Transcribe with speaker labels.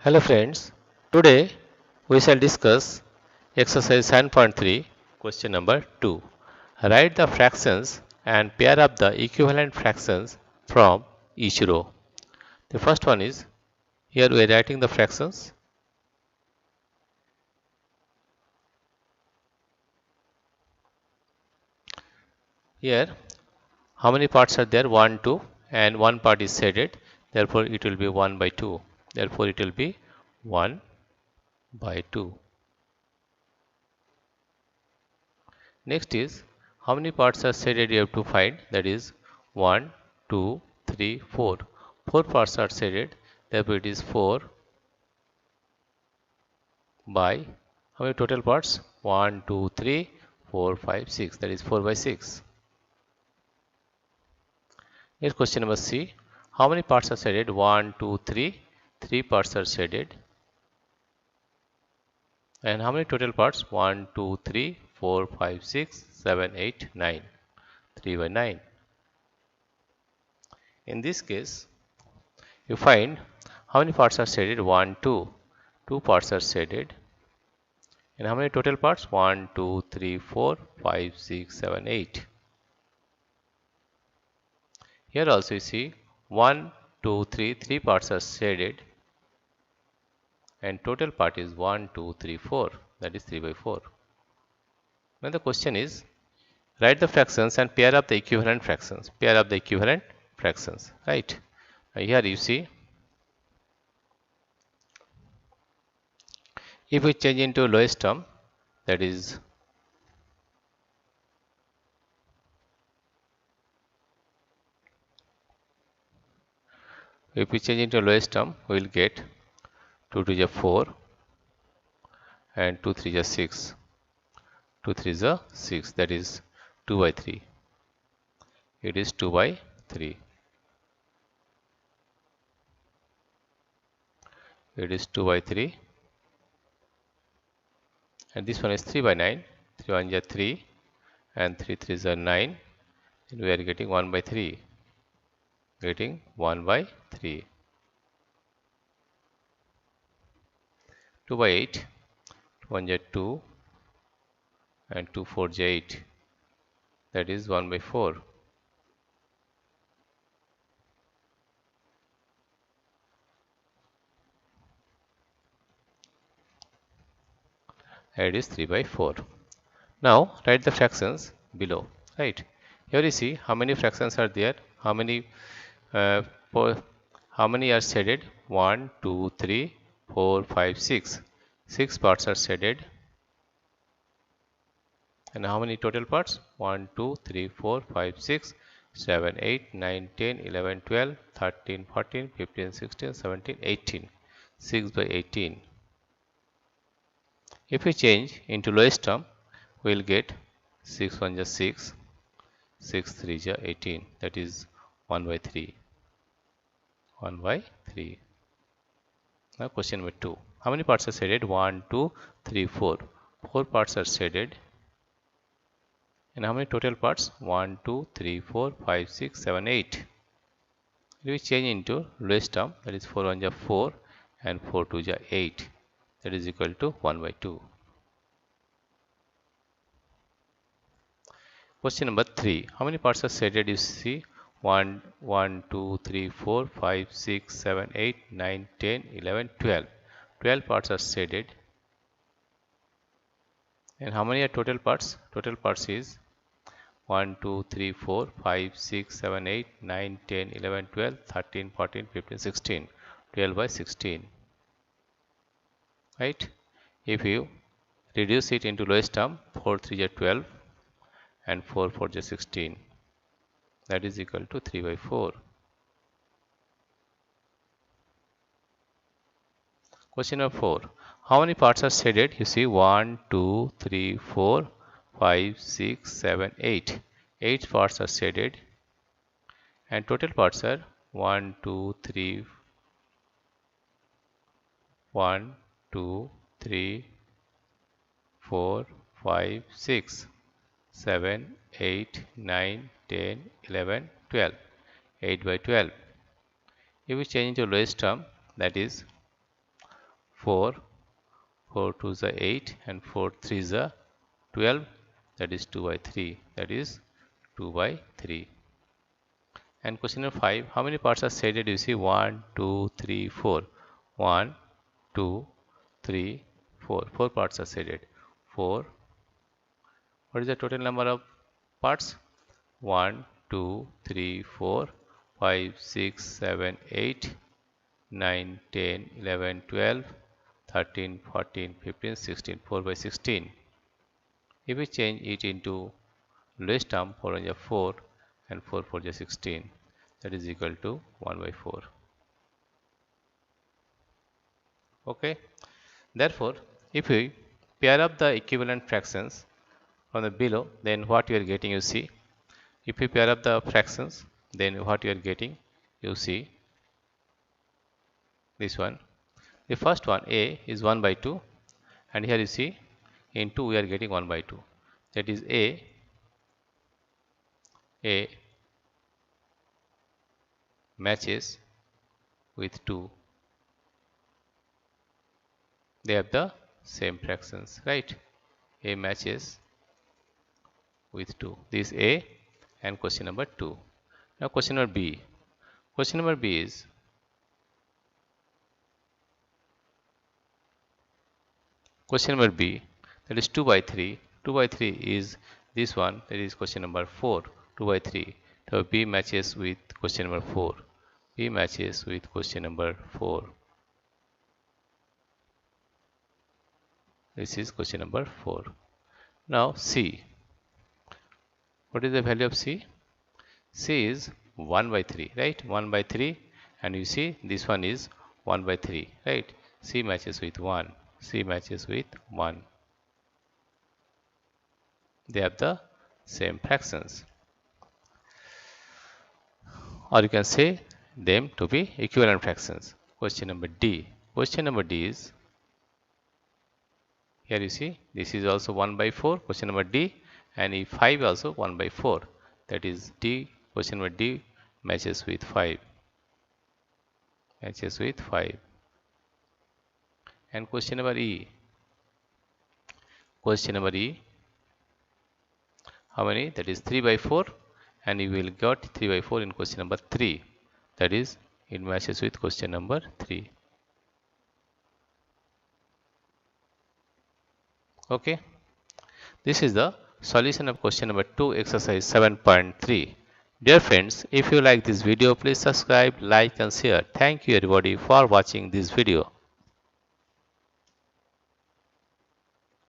Speaker 1: Hello friends, today we shall discuss exercise 7.3 question number 2. Write the fractions and pair up the equivalent fractions from each row. The first one is, here we are writing the fractions. Here how many parts are there? 1, 2, and one part is shaded, therefore it will be 1 by 2. Therefore it will be 1 by 2. Next is, how many parts are shaded you have to find, that is 1, 2, 3, 4. 4 parts are shaded, therefore it is 4 by, how many total parts? 1, 2, 3, 4, 5, 6, that is 4 by 6. Next question number C, how many parts are shaded? 1, 2, 3, 3 parts are shaded. And how many total parts? 1, 2, 3, 4, 5, 6, 7, 8, 9. 3 by 9. In this case, you find how many parts are shaded? 1, 2. 2 parts are shaded. And how many total parts? 1, 2, 3, 4, 5, 6, 7, 8. Here also you see 1, 2, 3, 3 parts are shaded. And total part is 1, 2, 3, 4. That is 3 by 4. Now the question is, write the fractions and pair up the equivalent fractions. Pair up the equivalent fractions. Right. Here you see, if we change into lowest term, that is if we change into lowest term, we will get 2 to the 4 and 2 3 is 6. 2 3 is 6, that is 2 by 3. It is 2 by 3. It is 2 by 3. And this one is 3 by 9. 3 1 is 3 and 3 3 is 9. And we are getting 1 by 3. Getting 1 by 3. 2 by 8. 2 1 is 2 and 2 4 is 8. That is 1 by 4. And it is 3 by 4. Now write the fractions below. Right. Here you see how many fractions are there. How many are shaded? 1, 2, 3, 4, 5, 6. 6 parts are shaded. And how many total parts? 1, 2, 3, 4, 5, 6, 7, 8, 9, 10, 11, 12, 13, 14, 15, 16, 17, 18. 6 by 18. If we change into lowest term, we will get 6 1 is 6, 6 3 is 18. That is 1 by 3. 1 by 3. Now question number 2. How many parts are shaded? 1, 2, 3, 4. 4 parts are shaded. And how many total parts? 1, 2, 3, 4, 5, 6, 7, 8. If we change into lowest term, that is 4 1 is 4 and 4 2 is 8. That is equal to 1 by 2. Question number 3. How many parts are shaded? You see 1, 1, 2, 3, 4, 5, 6, 7, 8, 9, 10, 11, 12. 12 parts are shaded. And how many are total parts? Total parts is 1, 2, 3, 4, 5, 6, 7, 8, 9, 10, 11, 12, 13, 14, 15, 16. 12 by 16. Right? If you reduce it into lowest term, 4 3 is 12 and 4 4 is 16. That is equal to 3 by 4. Question number 4. How many parts are shaded? You see 1, 2, 3, 4, 5, 6, 7, 8. 8 parts are shaded. And total parts are 1, 2, 3, 1, 2, 3, 4, 5, 6, 7, 8, 9, 10, 11, 12. 8 by 12. If we change into lowest term, that is 4, 4 2 is 8, and 4 3 is 12, that is 2 by 3, that is 2 by 3. And question number 5, how many parts are shaded? You see 1, 2, 3, 4. 1, 2, 3, 4. 4 parts are shaded. 4. What is the total number of parts? 1, 2, 3, 4, 5, 6, 7, 8, 9, 10, 11, 12, 13, 14, 15, 16. 4 by 16. If we change it into lowest term, 4 1 is 4 and 4 4 is 16. That is equal to 1 by 4. Okay. Therefore, if we pair up the equivalent fractions from the below, then what you are getting, you see. If we pair up the fractions, then what you are getting, you see this one. The first one, a, is 1 by 2, and here you see in 2 we are getting 1 by 2. That is a matches with 2. They have the same fractions, right? A matches with 2. This is A and question number 2. Now question number B. Question number B is question number B, that is 2 by 3. 2 by 3 is this one, that is question number 4. 2 by 3. So B matches with question number 4. B matches with question number 4. This is question number 4. Now C. What is the value of C? C is 1 by 3, right? 1 by 3, and you see this one is 1 by 3, right? C matches with 1. C matches with 1. They have the same fractions. Or you can say them to be equivalent fractions. Question number D. Question number D is, here you see, this is also 1 by 4, question number D, and if 5 also 1 by 4, that is D, question number D matches with 5. Matches with 5. And question number E. Question number E, how many? That is 3 by 4, and you will get 3 by 4 in question number 3. That is, it matches with question number 3. Okay. This is the solution of question number 2, exercise 7.3. Dear friends, if you like this video, please subscribe, like and share. Thank you everybody for watching this video.